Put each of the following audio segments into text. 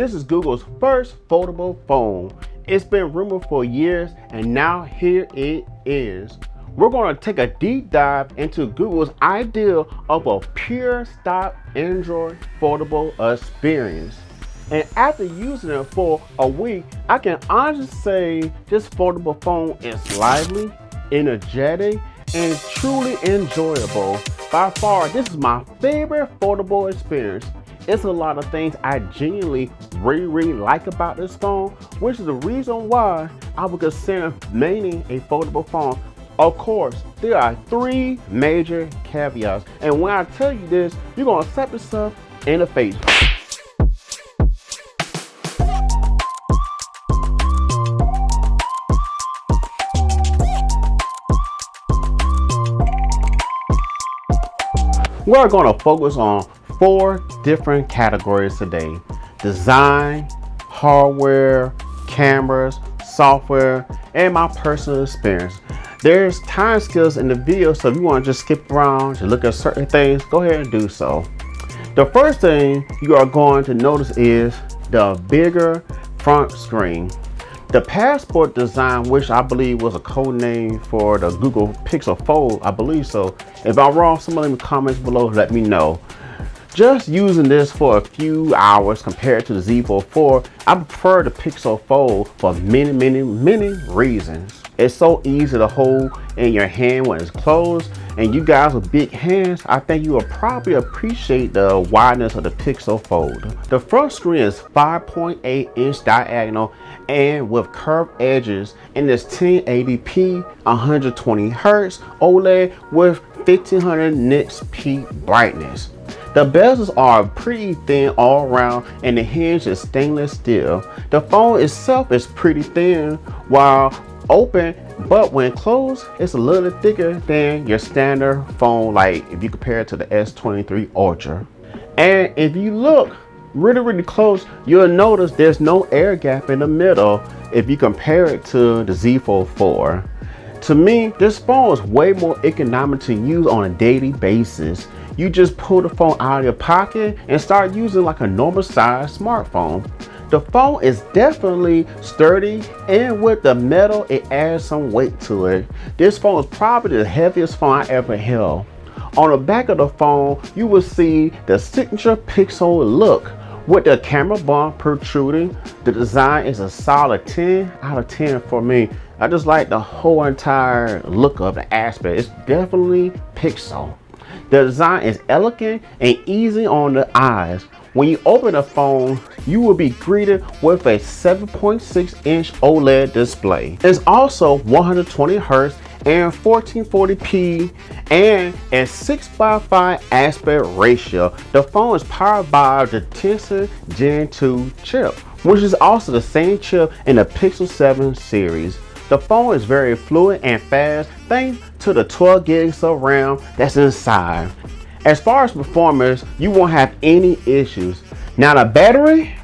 This is Google's first foldable phone. It's been rumored for years and now here it is. We're going to take a deep dive into Google's idea of a pure stock Android foldable experience. And after using it for a week, I can honestly say this foldable phone is lively, energetic, and truly enjoyable. By far, this is my favorite foldable experience. It's a lot of things I genuinely really like about this phone, which is the reason why I would consider making a foldable phone. Of course, there are three major caveats, and when I tell you this, you're gonna slap yourself in the face. We're gonna focus on 4 different categories today: design, hardware, cameras, software, and my personal experience. There's time skills in the video, so if you want to just skip around to look at certain things, go ahead and do so. The first thing you are going to notice is the bigger front screen. The Passport design, which I believe was a code name for the Google Pixel Fold, I believe so. If I'm wrong, somebody in the comments below let me know. Just using this for a few hours compared to the Z Fold 4, I prefer the Pixel Fold for many reasons. It's so easy to hold in your hand when it's closed, and you guys with big hands, I think you will probably appreciate the wideness of the Pixel Fold. The front screen is 5.8-inch diagonal and with curved edges, and it's 1080p 120Hz OLED with 1500 nits peak brightness. The bezels are pretty thin all around, and the hinge is stainless steel. The phone itself is pretty thin while open, but when closed, it's a little thicker than your standard phone, like if you compare it to the S23 Ultra. And if you look really close, you'll notice there's no air gap in the middle if you compare it to the Z Fold 4. To me, this phone is way more economical to use on a daily basis. You just pull the phone out of your pocket and start using like a normal size smartphone. The phone is definitely sturdy, and with the metal, it adds some weight to it. This phone is probably the heaviest phone I ever held. On the back of the phone, you will see the signature Pixel look with the camera bump protruding. The design is a solid 10 out of 10 for me. I just like the whole entire look of the aspect. It's definitely Pixel. The design is elegant and easy on the eyes. When you open the phone, you will be greeted with a 7.6-inch OLED display. It's also 120Hz and 1440p and a 6:5 aspect ratio. The phone is powered by the Tensor Gen 2 chip, which is also the same chip in the Pixel 7 series. The phone is very fluid and fast thanks to the 12 gigs of RAM that's inside. As far as performance, you won't have any issues. Now the battery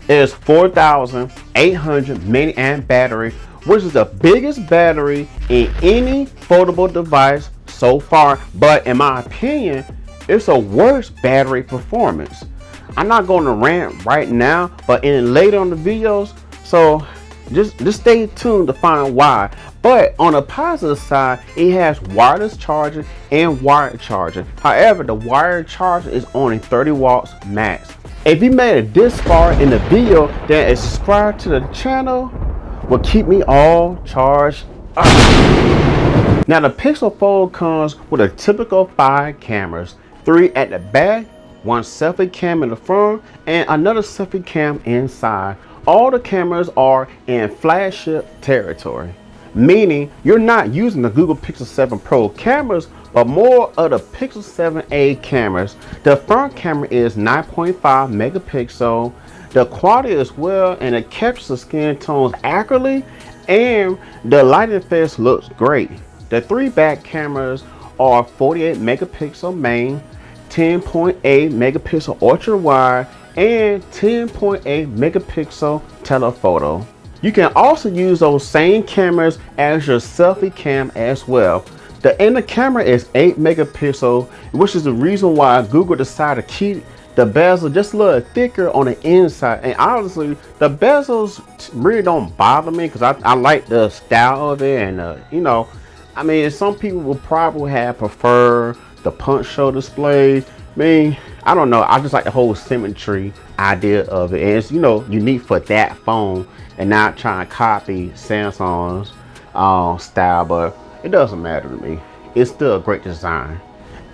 is 4,800 milliamp battery, which is the biggest battery in any foldable device so far, but in my opinion, it's a worse battery performance. I'm not going to rant right now, but later on the videos, so just stay tuned to find why. But on the positive side, it has wireless charging and wired charging. However, the wired charging is only 30 watts max. If you made it this far in the video, then a subscribe to the channel will keep me all charged up. Now the Pixel Fold comes with a typical 5 cameras, 3 at the back, 1 selfie cam in the front, and another selfie cam inside. All the cameras are in flagship territory, meaning you're not using the Google Pixel 7 Pro cameras, but more of the Pixel 7a cameras. The front camera is 9.5 megapixel. The quality is well, and it captures the skin tones accurately, and the lighting effects looks great. The 3 back cameras are 48 megapixel main, 10.8 megapixel ultra wide, and 10.8 megapixel telephoto. You can also use those same cameras as your selfie cam as well. The inner camera is 8 megapixel, which is the reason why Google decided to keep The bezel just a little thicker on the inside, and honestly the bezels really don't bother me because I like the style of it. And I mean, some people would probably have preferred the punch show display. I mean, I don't know, I just like the whole symmetry idea of it, and it's unique for that phone and not trying to copy Samsung's style. But it doesn't matter to me, it's still a great design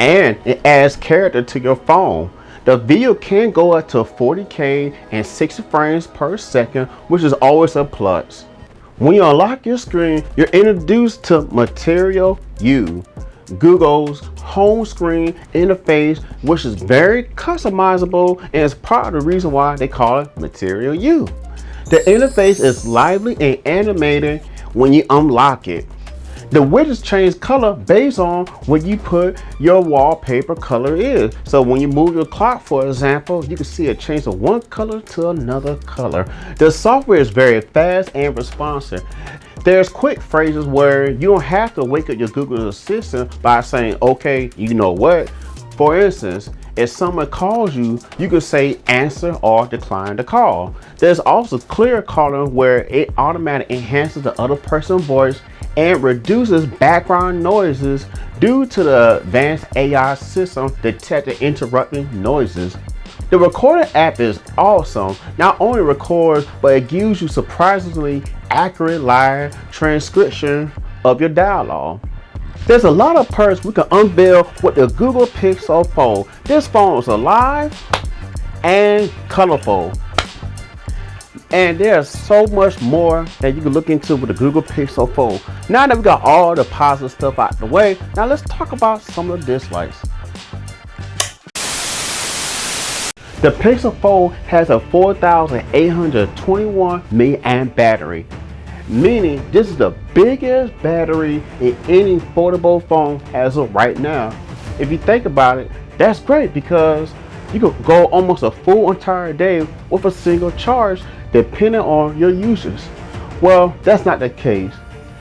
and it adds character to your phone. The video can go up to 40K and 60 frames per second, which is always a plus. When you unlock your screen, you're introduced to Material You, Google's home screen interface, which is very customizable and is part of the reason why they call it Material You. The interface is lively and animated when you unlock it. The widgets change color based on what you put your wallpaper color is. So when you move your clock, for example, you can see it change from one color to another color. The software is very fast and responsive. There's quick phrases where you don't have to wake up your Google Assistant by saying, okay, you know what? For instance, if someone calls you, you can say answer or decline the call. There's also clear calling where it automatically enhances the other person's voice and reduces background noises due to the advanced AI system detecting interrupting noises. The recording app is awesome. Not only records, but it gives you surprisingly accurate live transcription of your dialogue. There's a lot of perks we can unveil with the Google Pixel Fold. This phone is alive and colorful. And there's so much more that you can look into with the Google Pixel Fold. Now that we got all the positive stuff out the way, now let's talk about some of the dislikes. The Pixel Fold has a 4,821 milliamp battery, meaning this is the biggest battery in any foldable phone as of right now. If you think about it, that's great because you could go almost a full entire day with a single charge depending on your usage. Well, that's not the case,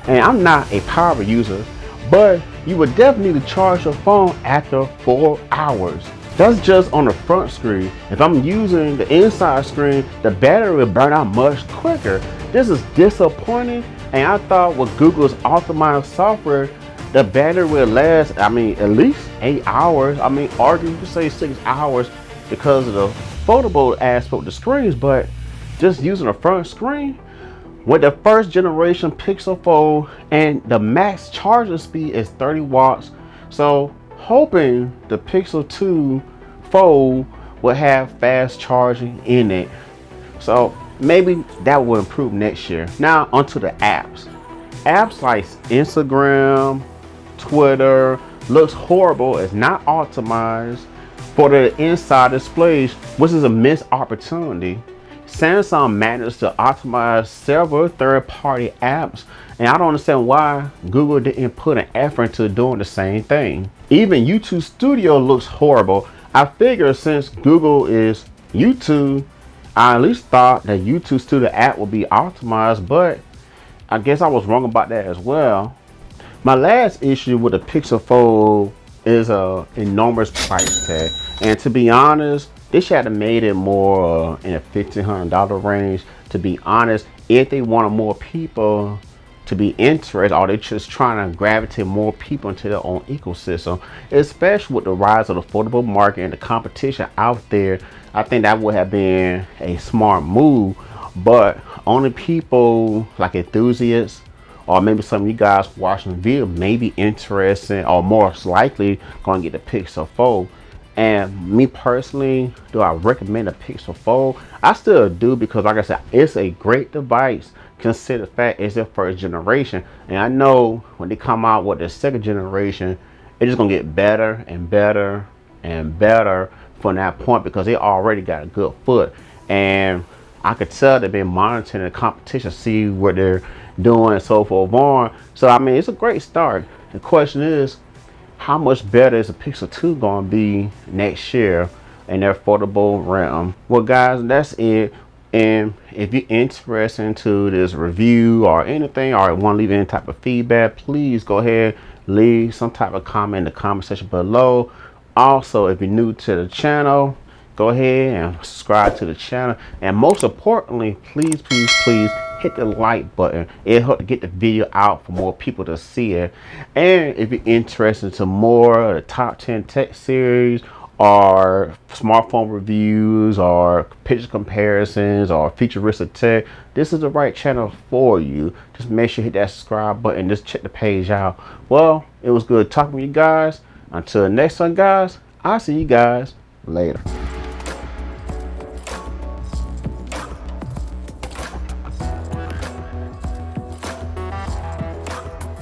and I'm not a power user, but you would definitely need to charge your phone after 4 hours. That's just on the front screen. If I'm using the inside screen, the battery will burn out much quicker. This is disappointing, and I thought with Google's optimized software, the battery will last, at least 8 hours. Or you could say 6 hours because of the foldable aspect of the screens, but just using the front screen with the first generation Pixel Fold, and the max charging speed is 30 watts. So hoping the Pixel 2 Fold will have fast charging in it. So maybe that will improve next year. Now onto the apps. Apps like Instagram, Twitter looks horrible. It's not optimized for the inside displays, which is a missed opportunity. Samsung managed to optimize several third-party apps, and I don't understand why Google didn't put an effort into doing the same thing. Even YouTube Studio looks horrible. I figure since Google is YouTube, I at least thought that YouTube Studio app would be optimized, but I guess I was wrong about that as well. My last issue with the Pixel Fold is an enormous price tag, and to be honest, they should have made it more in a $1,500 range. To be honest, if they wanted more people to be interested, or they just trying to gravitate more people into their own ecosystem, especially with the rise of the affordable market and the competition out there, I think that would have been a smart move. But only people like enthusiasts, or maybe some of you guys watching the video may be interested, or most likely going to get the Pixel Fold. And me personally, do I recommend a Pixel Fold? I still do, because like I said, it's a great device. Consider the fact it's their first generation, and I know when they come out with the second generation, it's just gonna get better and better and better from that point, because they already got a good foot. And I could tell they've been monitoring the competition, see what they're doing and so forth on. So it's a great start. The question is, how much better is the Pixel 2 gonna be next year in their affordable realm? Well guys, that's it. And if you're interested into this review or anything, or want to leave any type of feedback, please go ahead, leave some type of comment in the comment section below. Also, if you're new to the channel, go ahead and subscribe to the channel, and most importantly, please hit the like button. It'll help to get the video out for more people to see it. And if you're interested in more of the top 10 tech series, or smartphone reviews, or picture comparisons, or futuristic tech, this is the right channel for you. Just make sure you hit that subscribe button. Just check the page out. Well, it was good talking with you guys. Until next time, guys, I'll see you guys later.